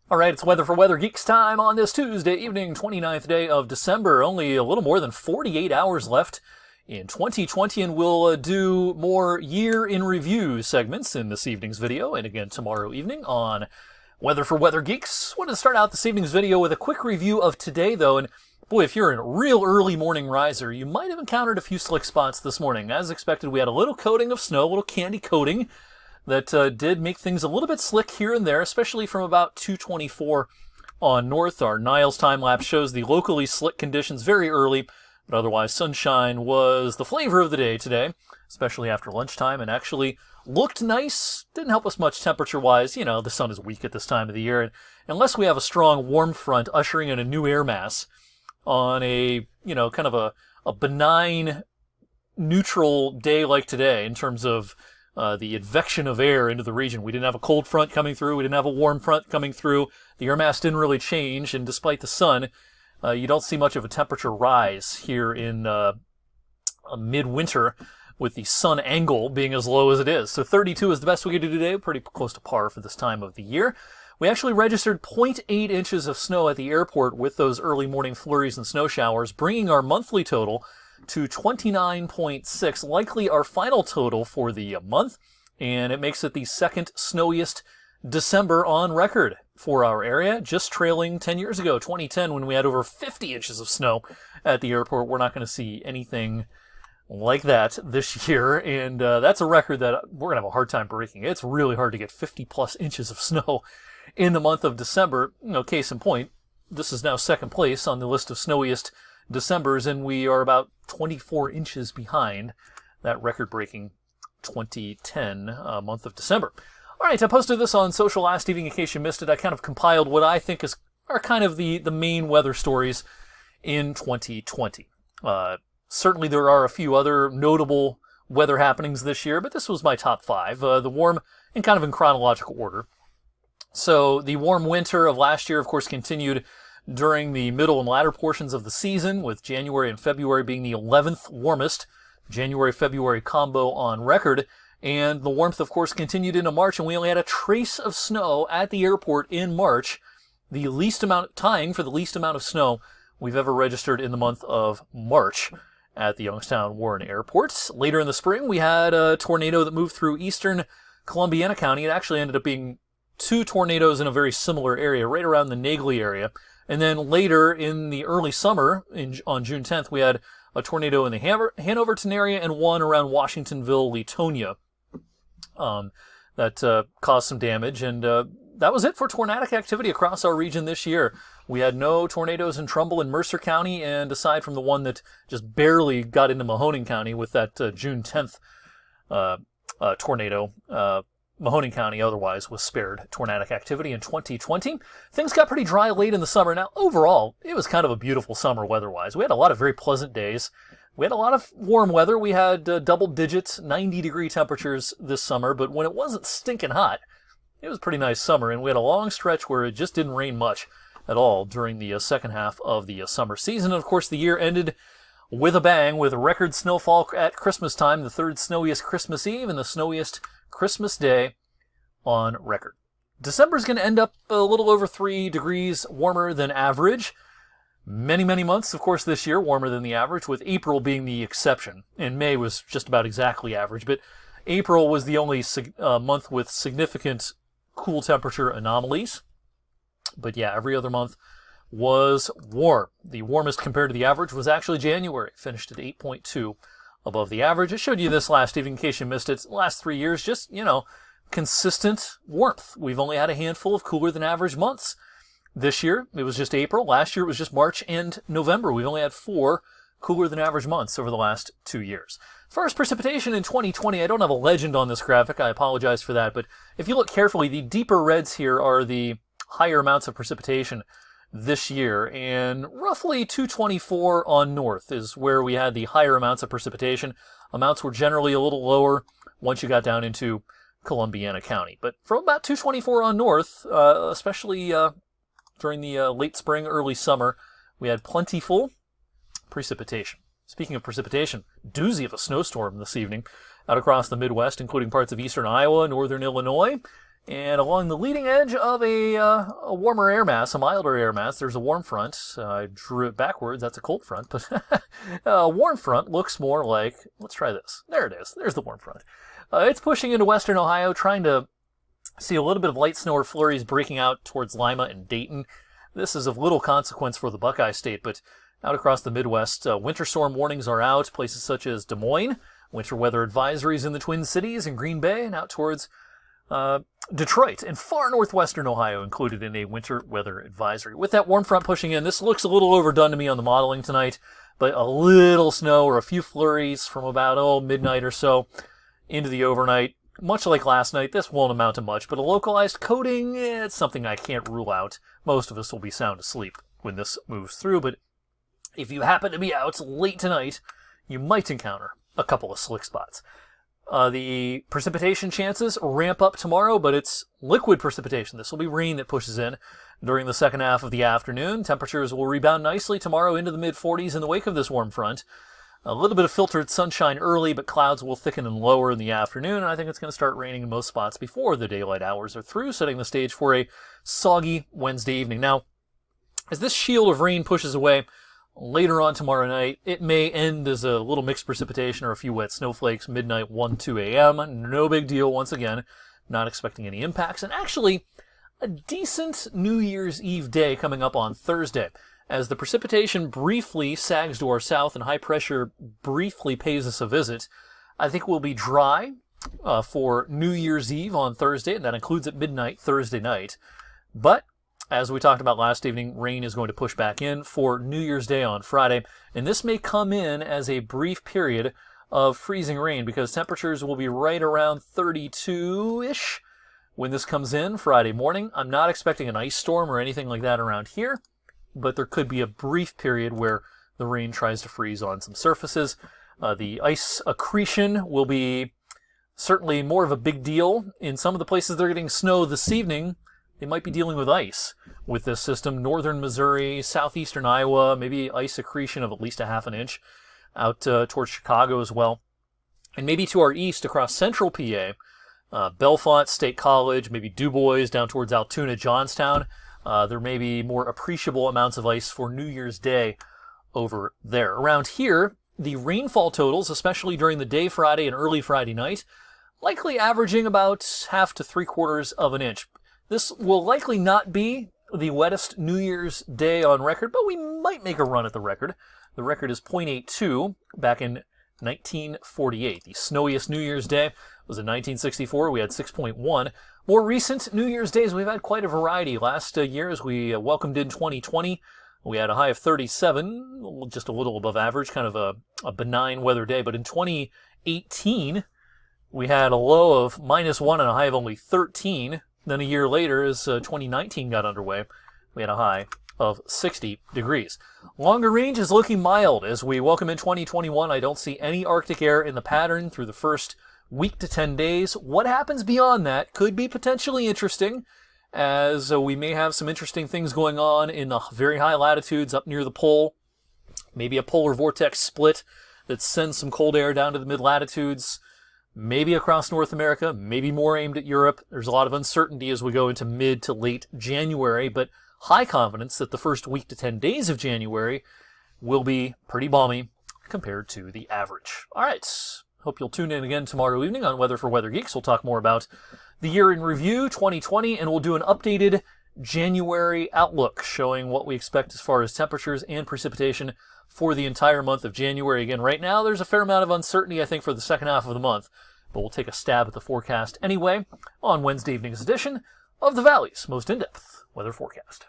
All right, it's Weather for Weather Geeks time on this Tuesday evening, 29th day of December. Only a little more than 48 hours left in 2020, and we'll do more year in review segments in this evening's video, and again tomorrow evening on Weather for Weather Geeks. Wanted to start out this evening's video with a quick review of today, though, and boy, if you're a real early morning riser, you might have encountered a few slick spots this morning. As expected, we had a little coating of snow, a little candy coating, that did make things a little bit slick here and there, especially from about 2:24 on north. Our Niles time-lapse shows the locally slick conditions very early, but otherwise sunshine was the flavor of the day today, especially after lunchtime, and actually looked nice. Didn't help us much temperature-wise. You know, the sun is weak at this time of the year, and unless we have a strong warm front ushering in a new air mass on a, kind of a benign, neutral day like today in terms of the advection of air into the region. We didn't have a cold front coming through. We didn't have a warm front coming through. The air mass didn't really change, and despite the sun, you don't see much of a temperature rise here in midwinter, with the sun angle being as low as it is. So 32 is the best we could do today, pretty close to par for this time of the year. We actually registered 0.8 inches of snow at the airport with those early morning flurries and snow showers, bringing our monthly total to 29.6, likely our final total for the month, and it makes it the second snowiest December on record for our area, just trailing 10 years ago, 2010, when we had over 50 inches of snow at the airport. We're not going to see anything like that this year, and that's a record that we're going to have a hard time breaking. It's really hard to get 50-plus inches of snow in the month of December. Case in point, this is now second place on the list of snowiest Decembers, and we are about 24 inches behind that record-breaking 2010 month of December. All right, I posted this on social last evening in case you missed it. I kind of compiled what I think are kind of the main weather stories in 2020. Certainly there are a few other notable weather happenings this year, but this was my top five. The warm, and kind of in chronological order. So the warm winter of last year, of course, continued during the middle and latter portions of the season, with January and February being the 11th warmest January-February combo on record. And the warmth, of course, continued into March, and we only had a trace of snow at the airport in March, tying for the least amount of snow we've ever registered in the month of March at the Youngstown Warren Airport. Later in the spring, we had a tornado that moved through eastern Columbiana County. It actually ended up being two tornadoes in a very similar area, right around the Nagley area. And then later in the early summer, on June 10th, we had a tornado in the Hanoverton area and one around Washingtonville, Latonia, that caused some damage. And that was it for tornadic activity across our region this year. We had no tornadoes in Trumbull and Mercer County, and aside from the one that just barely got into Mahoning County with that June 10th tornado, Mahoning County otherwise was spared tornadic activity in 2020. Things got pretty dry late in the summer. Now, overall, it was kind of a beautiful summer weather-wise. We had a lot of very pleasant days. We had a lot of warm weather. We had double digits, 90-degree temperatures this summer, but when it wasn't stinking hot, it was a pretty nice summer, and we had a long stretch where it just didn't rain much at all during the second half of the summer season. And, of course, the year ended with a bang, with record snowfall at Christmas time, the third snowiest Christmas Eve and the snowiest Christmas Day on record. December is going to end up a little over 3 degrees warmer than average. Many, many months, of course, this year warmer than the average, with April being the exception. And May was just about exactly average, but April was the only month with significant cool temperature anomalies. But yeah, every other month was warm. The warmest compared to the average was actually January, finished at 8.2 above the average. I showed you this last evening in case you missed it. Last 3 years, just, consistent warmth. We've only had a handful of cooler than average months. This year, it was just April. Last year, it was just March and November. We've only had 4 cooler than average months over the last 2 years. As far as precipitation in 2020, I don't have a legend on this graphic. I apologize for that. But if you look carefully, the deeper reds here are the higher amounts of precipitation this year, and roughly 224 on north is where we had the higher amounts of precipitation. Amounts were generally a little lower once you got down into Columbiana County. But from about 224 on north, especially during the late spring, early summer, we had plentiful precipitation. Speaking of precipitation, doozy of a snowstorm this evening out across the Midwest, including parts of eastern Iowa, northern Illinois, And along the leading edge of a warmer air mass, a milder air mass, there's a warm front. I drew it backwards. That's a cold front. But a warm front looks more like, let's try this. There it is. There's the warm front. It's pushing into western Ohio, trying to see a little bit of light snow or flurries breaking out towards Lima and Dayton. This is of little consequence for the Buckeye State, but out across the Midwest, winter storm warnings are out. Places such as Des Moines, winter weather advisories in the Twin Cities and Green Bay, and out towards Detroit and far northwestern Ohio included in a winter weather advisory. With that warm front pushing in, this looks a little overdone to me on the modeling tonight, but a little snow or a few flurries from about, midnight or so into the overnight. Much like last night, this won't amount to much, but a localized coating, it's something I can't rule out. Most of us will be sound asleep when this moves through, but if you happen to be out late tonight, you might encounter a couple of slick spots. The precipitation chances ramp up tomorrow, but it's liquid precipitation. This will be rain that pushes in during the second half of the afternoon. Temperatures will rebound nicely tomorrow into the mid-40s in the wake of this warm front. A little bit of filtered sunshine early, but clouds will thicken and lower in the afternoon, and I think it's going to start raining in most spots before the daylight hours are through, setting the stage for a soggy Wednesday evening. Now, as this shield of rain pushes away later on tomorrow night, it may end as a little mixed precipitation or a few wet snowflakes midnight 1-2 a.m. No big deal once again. Not expecting any impacts. And actually, a decent New Year's Eve day coming up on Thursday. As the precipitation briefly sags to our south and high pressure briefly pays us a visit, I think we'll be dry for New Year's Eve on Thursday, and that includes at midnight Thursday night. But as we talked about last evening, rain is going to push back in for New Year's Day on Friday, and this may come in as a brief period of freezing rain because temperatures will be right around 32-ish when this comes in Friday morning. I'm not expecting an ice storm or anything like that around here, but there could be a brief period where the rain tries to freeze on some surfaces. The ice accretion will be certainly more of a big deal. In some of the places they're getting snow this evening, they might be dealing with ice with this system. Northern Missouri, southeastern Iowa, maybe ice accretion of at least a half an inch out towards Chicago as well. And maybe to our east across central PA, Bellefonte State College, maybe Du Bois down towards Altoona, Johnstown. There may be more appreciable amounts of ice for New Year's Day over there. Around here, the rainfall totals, especially during the day Friday and early Friday night, likely averaging about half to 3/4 of an inch. This will likely not be the wettest New Year's Day on record, but we might make a run at the record. The record is 0.82 back in 1948. The snowiest New Year's Day was in 1964. We had 6.1. More recent New Year's Days, we've had quite a variety. Last year, as we welcomed in 2020, we had a high of 37, just a little above average, kind of a benign weather day. But in 2018, we had a low of -1 and a high of only 13. Then a year later, as 2019 got underway, we had a high of 60 degrees. Longer range is looking mild. As we welcome in 2021, I don't see any Arctic air in the pattern through the first week to 10 days. What happens beyond that could be potentially interesting, as we may have some interesting things going on in the very high latitudes up near the pole. Maybe a polar vortex split that sends some cold air down to the mid-latitudes, maybe across North America, maybe more aimed at Europe. There's a lot of uncertainty as we go into mid to late January, but high confidence that the first week to 10 days of January will be pretty balmy compared to the average. All right. Hope you'll tune in again tomorrow evening on Weather for Weather Geeks. We'll talk more about the year in review, 2020, and we'll do an updated January outlook showing what we expect as far as temperatures and precipitation for the entire month of January. Again, right now, there's a fair amount of uncertainty, I think, for the second half of the month, but we'll take a stab at the forecast anyway on Wednesday evening's edition of the Valley's most in-depth weather forecast.